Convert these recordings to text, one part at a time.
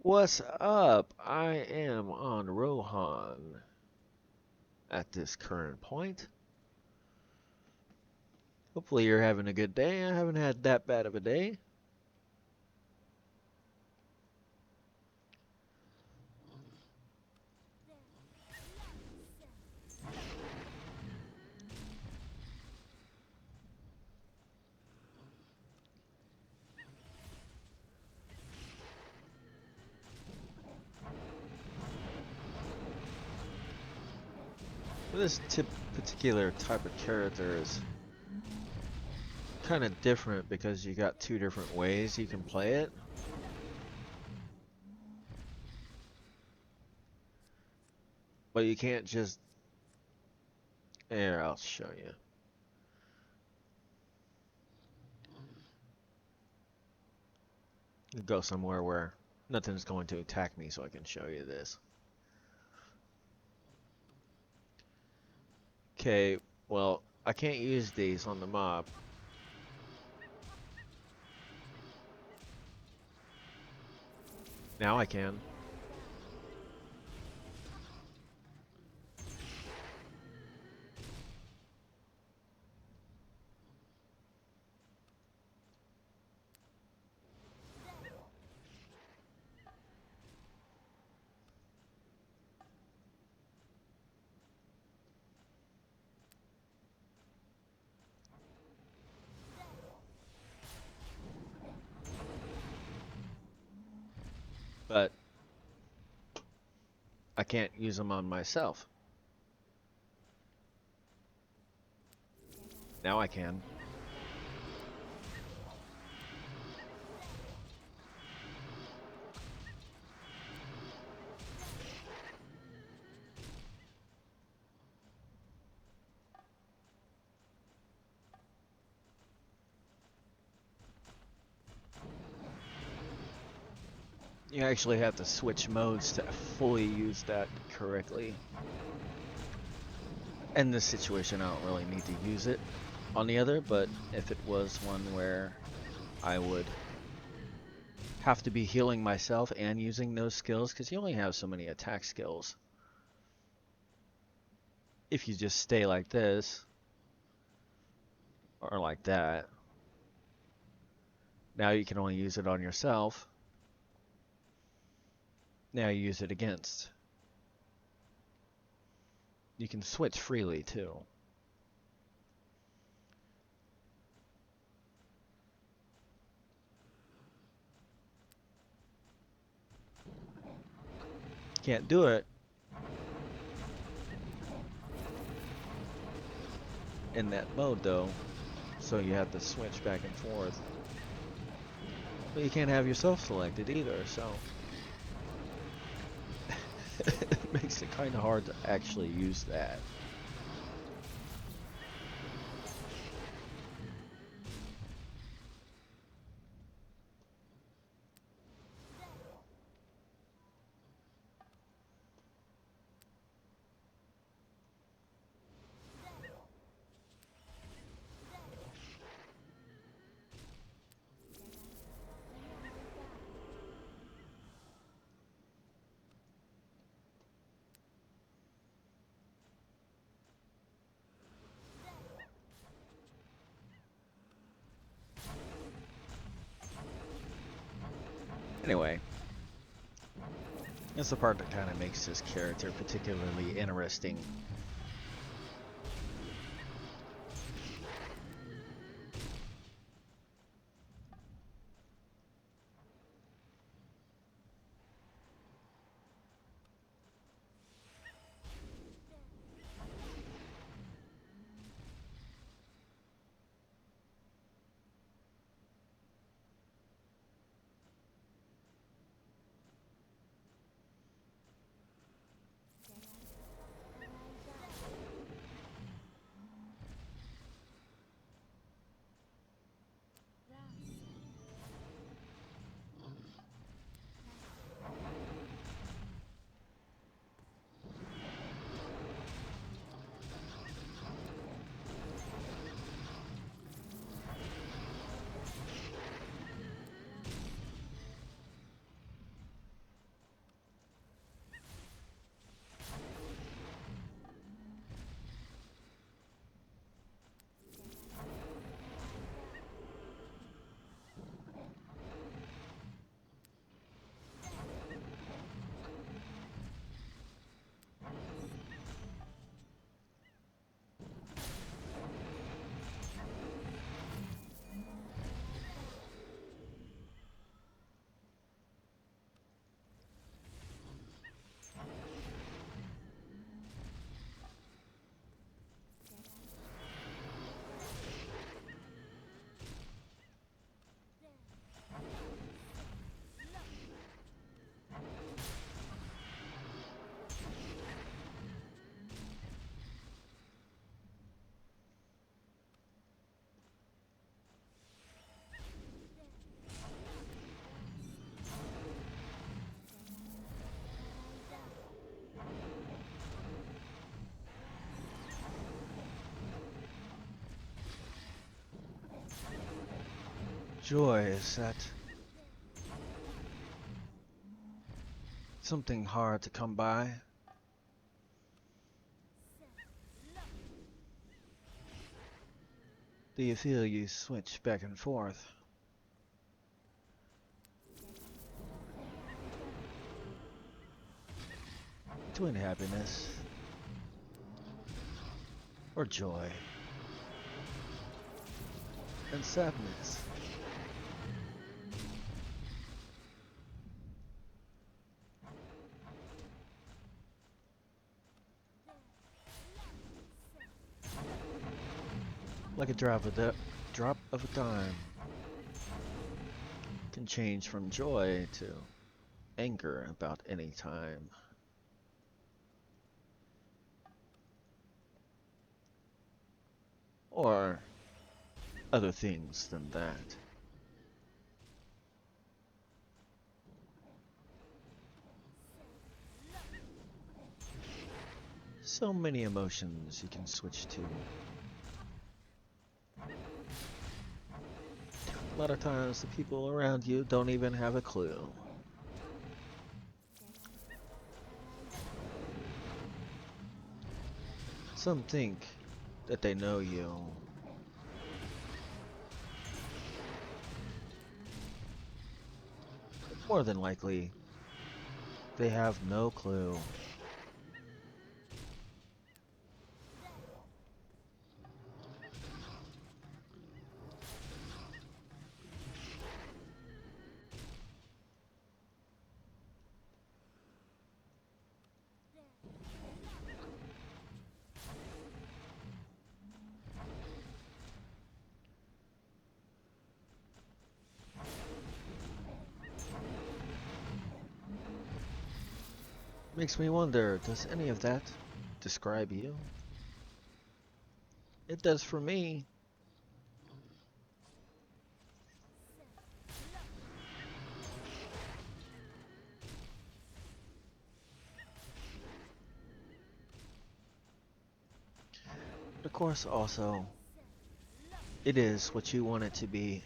What's up? I am on Rohan at this current point. Hopefully you're having a good day. I haven't had that bad of a day. This particular type of character is kind of different because you got two different ways you can play it. But you can't just... Here, I'll show you. Go somewhere where nothing's going to attack me so I can show you this. Okay, well, I can't use these on the mob. Now I can. But I can't use them on myself. Now I can. You actually have to switch modes to fully use that correctly. In this situation, I don't really need to use it on the other, but if it was one where I would have to be healing myself and using those skills, because you only have so many attack skills. If you just stay like this, or like that, now you can only use it on yourself. Now you use it against. You can switch freely too. Can't do it in that mode though, so you have to switch back and forth. But you can't have yourself selected either, so it makes it kind of hard to actually use that. Anyway, that's the part that kind of makes this character particularly interesting. Joy, is that something hard to come by? Do you feel you switch back and forth between happiness or joy and sadness? Like a drop of a dime can change from joy to anger about any time. Or other things than that. So many emotions you can switch to. A lot of times the people around you don't even have a clue. Some think that they know you. But more than likely, they have no clue. Makes me wonder, does any of that describe you? It does for me. But of course, also, it is what you want it to be.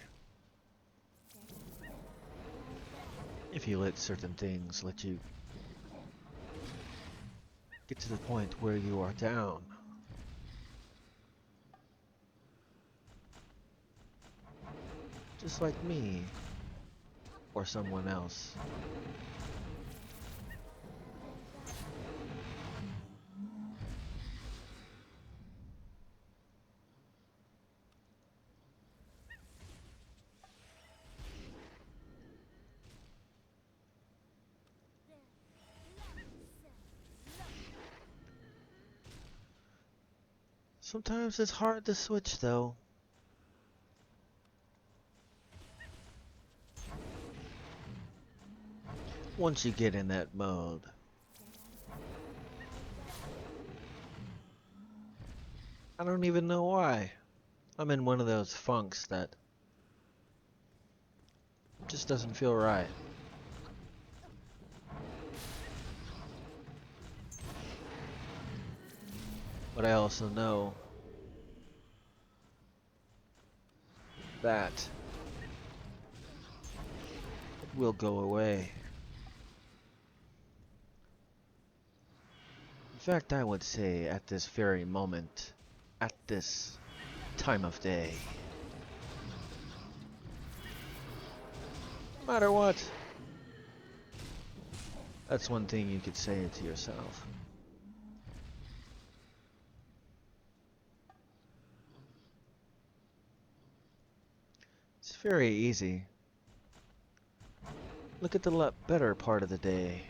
If you let certain things let you get to the point where you are down. Just like me, or someone else. Sometimes it's hard to switch though. Once you get in that mode. I don't even know why. I'm in one of those funks that just doesn't feel right. But I also know that it will go away. In fact, I would say at this very moment, at this time of day. No matter what. That's one thing you could say to yourself. It's very easy. Look at the better part of the day.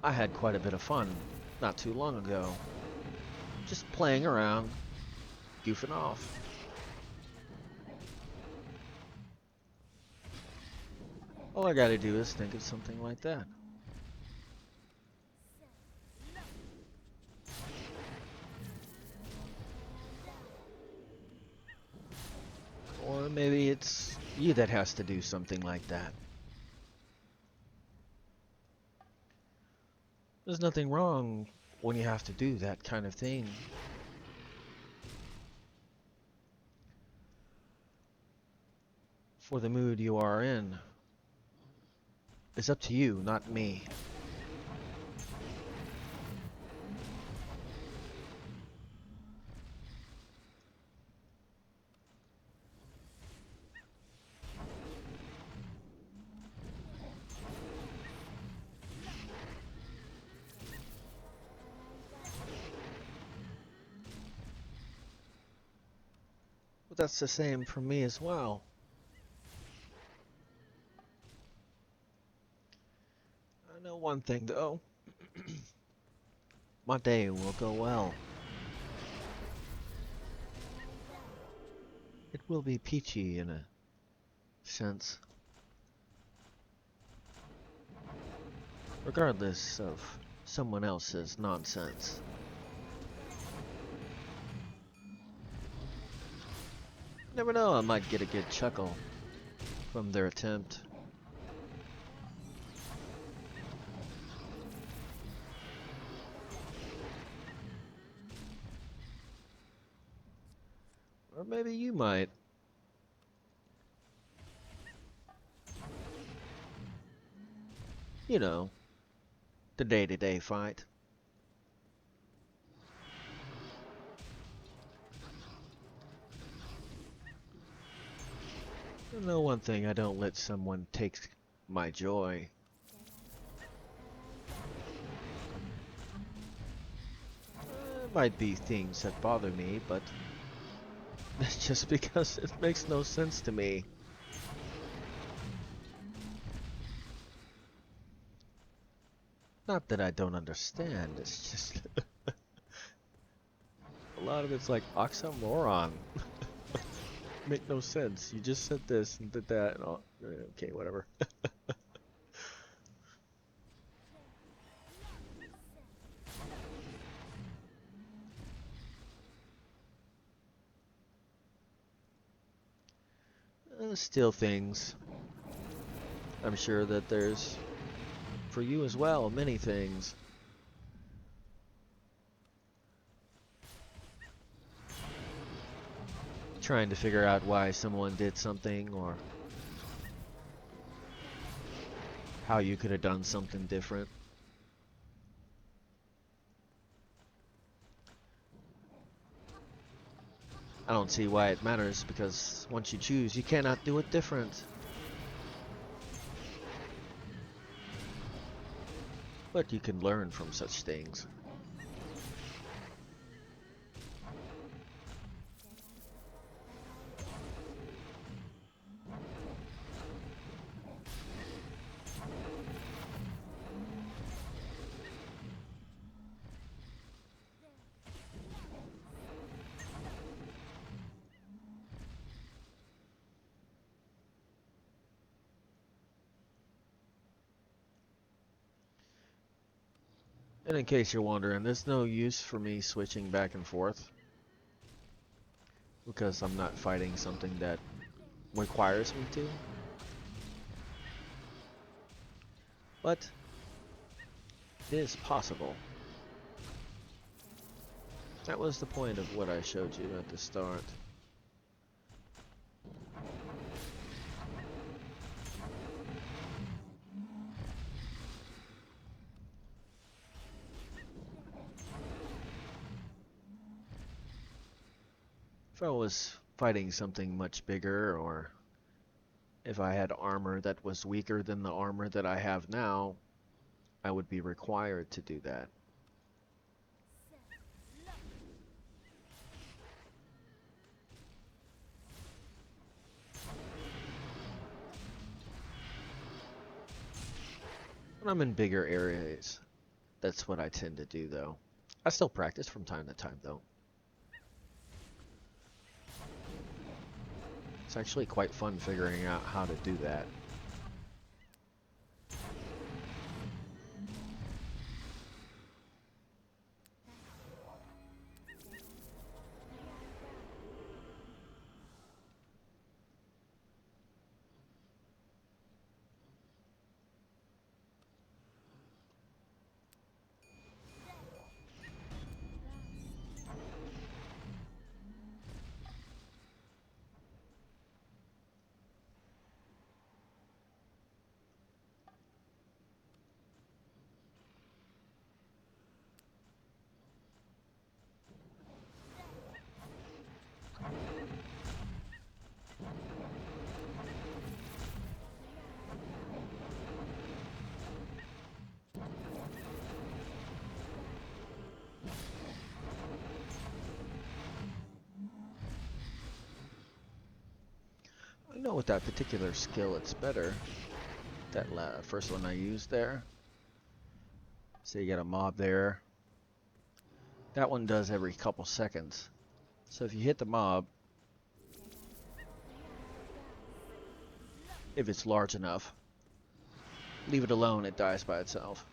I had quite a bit of fun not too long ago. Just playing around, goofing off. All I gotta do is think of something like that. Or maybe it's you that has to do something like that. There's nothing wrong when you have to do that kind of thing. for the mood you are in is up to you, not me. But that's the same for me as well. I know one thing though. My day will go well. It will be peachy in a sense, regardless of someone else's nonsense. Never know, I might get a good chuckle from their attempt. Or maybe you might. You know, the day-to-day fight. I know one thing, I don't let someone take my joy. There might be things that bother me, but that's just because it makes no sense to me. Not that I don't understand, it's just a lot of it's like oxymoron. Make no sense. You just said this and did that and all. Okay, whatever. Still things. I'm sure that there's, for you as well, many things. Trying to figure out why someone did something or how you could have done something different. I don't see why it matters because once you choose, you cannot do it different. But you can learn from such things. And in case you're wondering, there's no use for me switching back and forth because I'm not fighting something that requires me to. But it is possible. That was the point of what I showed you at the start. If I was fighting something much bigger, or if I had armor that was weaker than the armor that I have now, I would be required to do that. When I'm in bigger areas, that's what I tend to do though. I still practice from time to time though. It's actually quite fun figuring out how to do that. know with that particular skill it's better. That first one I used there. So you got a mob there. That one does every couple seconds. So if you hit the mob, if it's large enough, leave it alone, it dies by itself.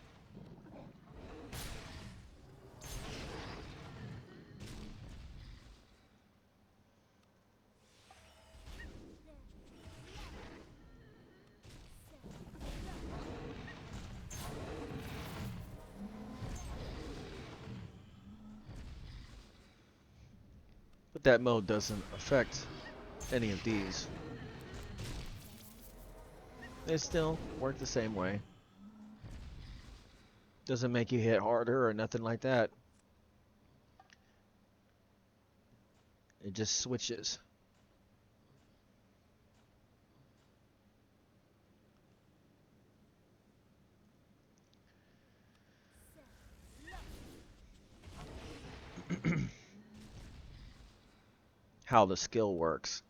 But that mode doesn't affect any of these. They still work the same way. Doesn't make you hit harder or nothing like that. It just switches. How the skill works.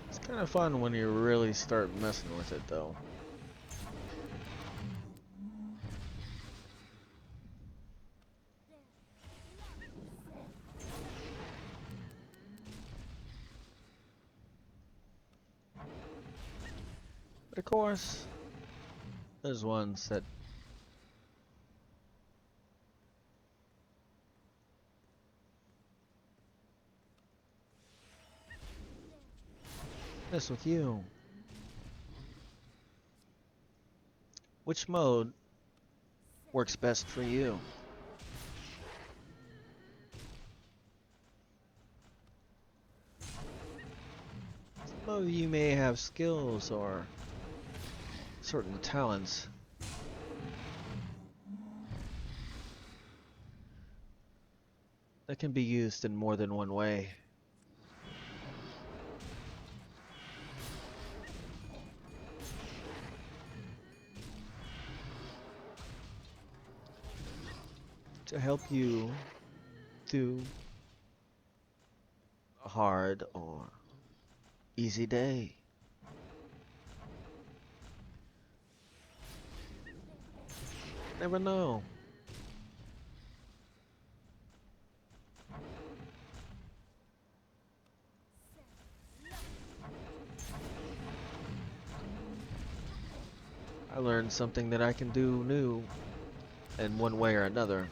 It's kind of fun when you really start messing with it, though. But of course, there's ones that mess with you. Which mode works best for you? Some of you may have skills or certain talents that can be used in more than one way. To help you through a hard or easy day. Never know. I learned something that I can do new in one way or another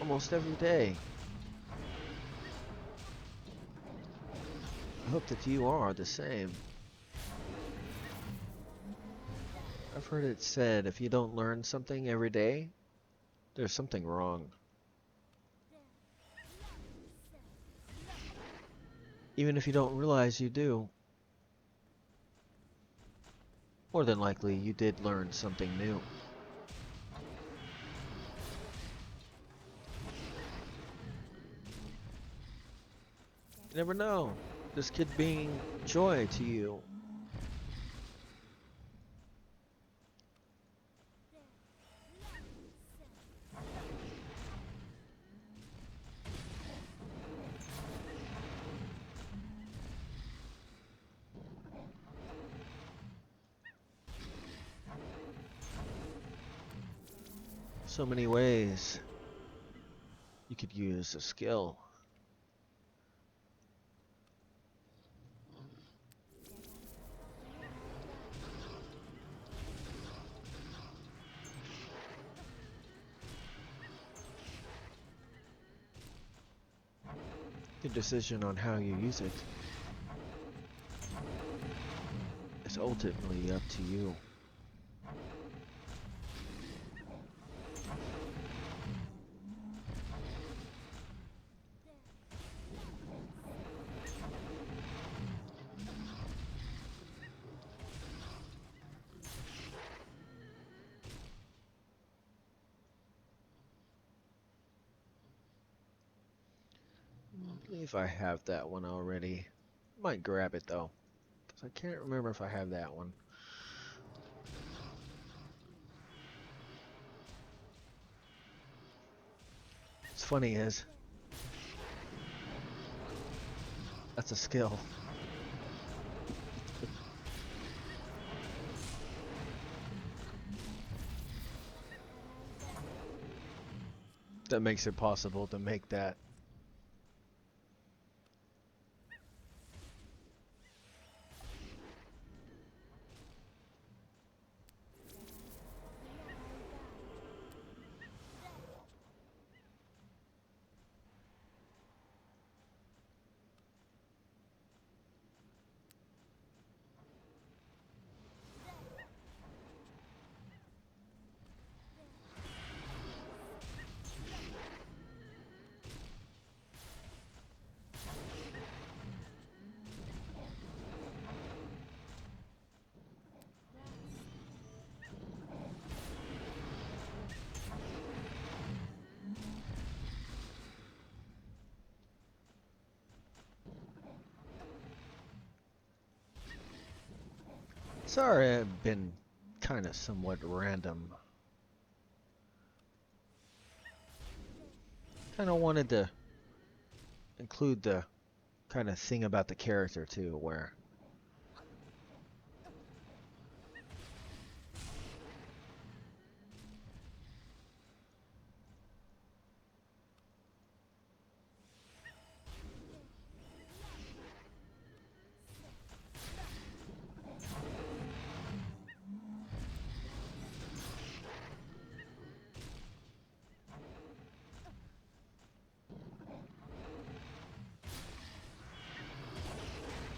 almost every day. I hope that you are the same. I've heard it said if you don't learn something every day, there's something wrong. Even if you don't realize you do, more than likely you did learn something new. You never know. This could bring joy to you. So many ways you could use a skill. Your decision on how you use it is ultimately up to you. I believe I have that one already. Might grab it though, because I can't remember if I have that one. What's funny is, that's a skill. That makes it possible to make that. Sorry, I've been kind of somewhat random. Kind of wanted to include the kind of thing about the character too, where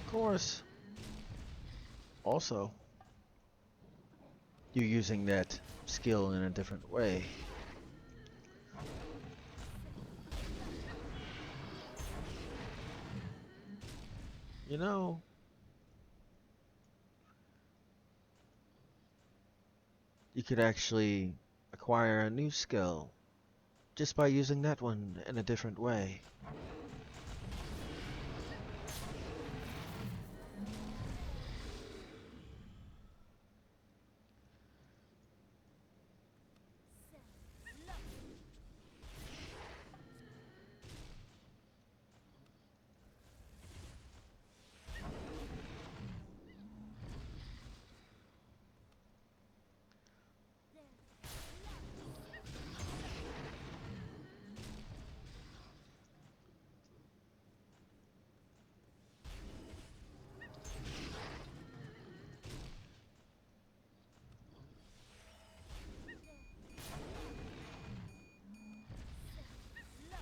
of course, also, you're using that skill in a different way. You know, you could actually acquire a new skill just by using that one in a different way.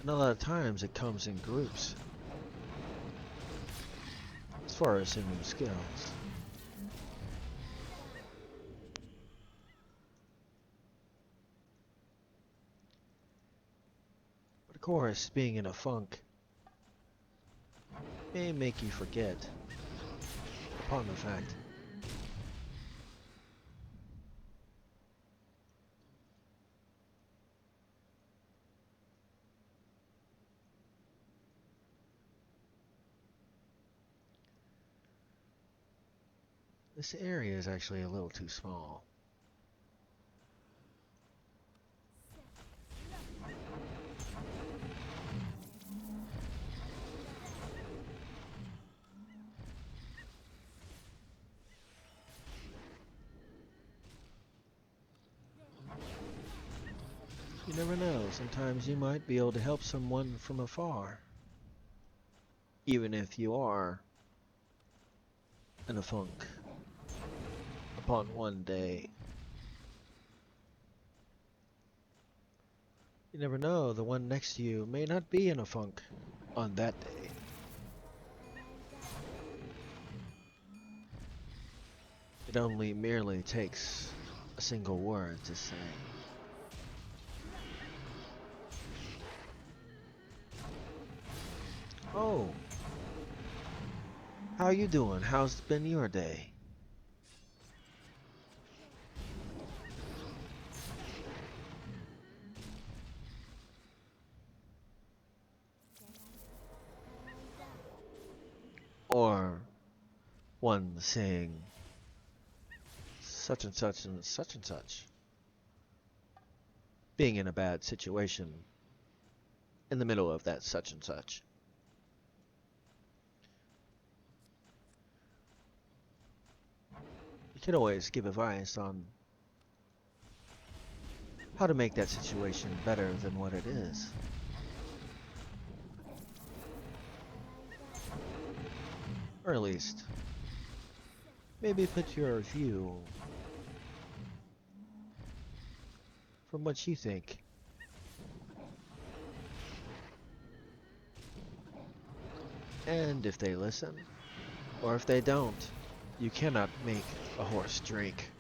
And a lot of times it comes in groups, as far as in new skills. But of course, being in a funk may make you forget upon the fact. This area is actually a little too small. You never know, sometimes you might be able to help someone from afar, even if you are in a funk upon one day. You never know, the one next to you may not be in a funk on that day. It only merely takes a single word to say, "Oh, how you doing? How's been your day?" Or one saying, "Such and such and such and such," being in a bad situation in the middle of that such and such. You can always give advice on how to make that situation better than what it is. Or at least, maybe put your view from what you think. And if they listen, or if they don't, you cannot make a horse drink.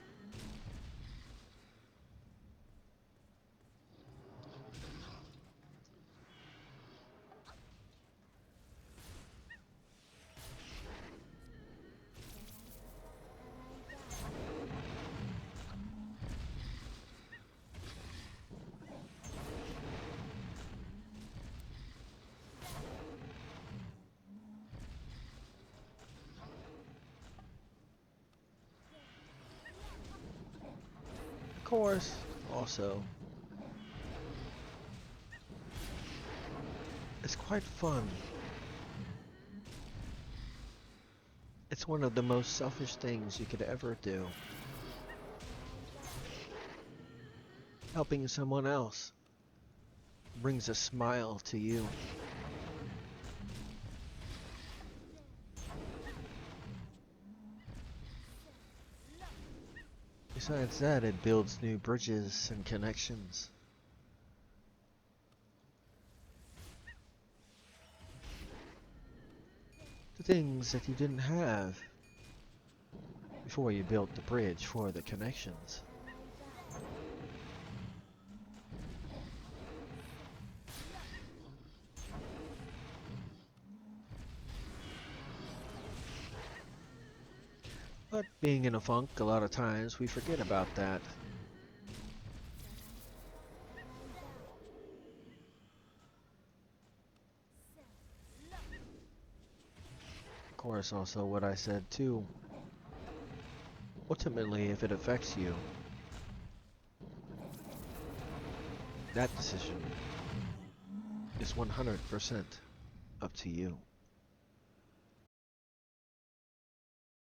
Of course, also, it's quite fun. It's one of the most selfish things you could ever do. Helping someone else brings a smile to you. Besides that, it builds new bridges and connections. The things that you didn't have before you built the bridge for the connections. But being in a funk, a lot of times we forget about that. Of course, also what I said too. Ultimately, if it affects you, that decision is 100% up to you.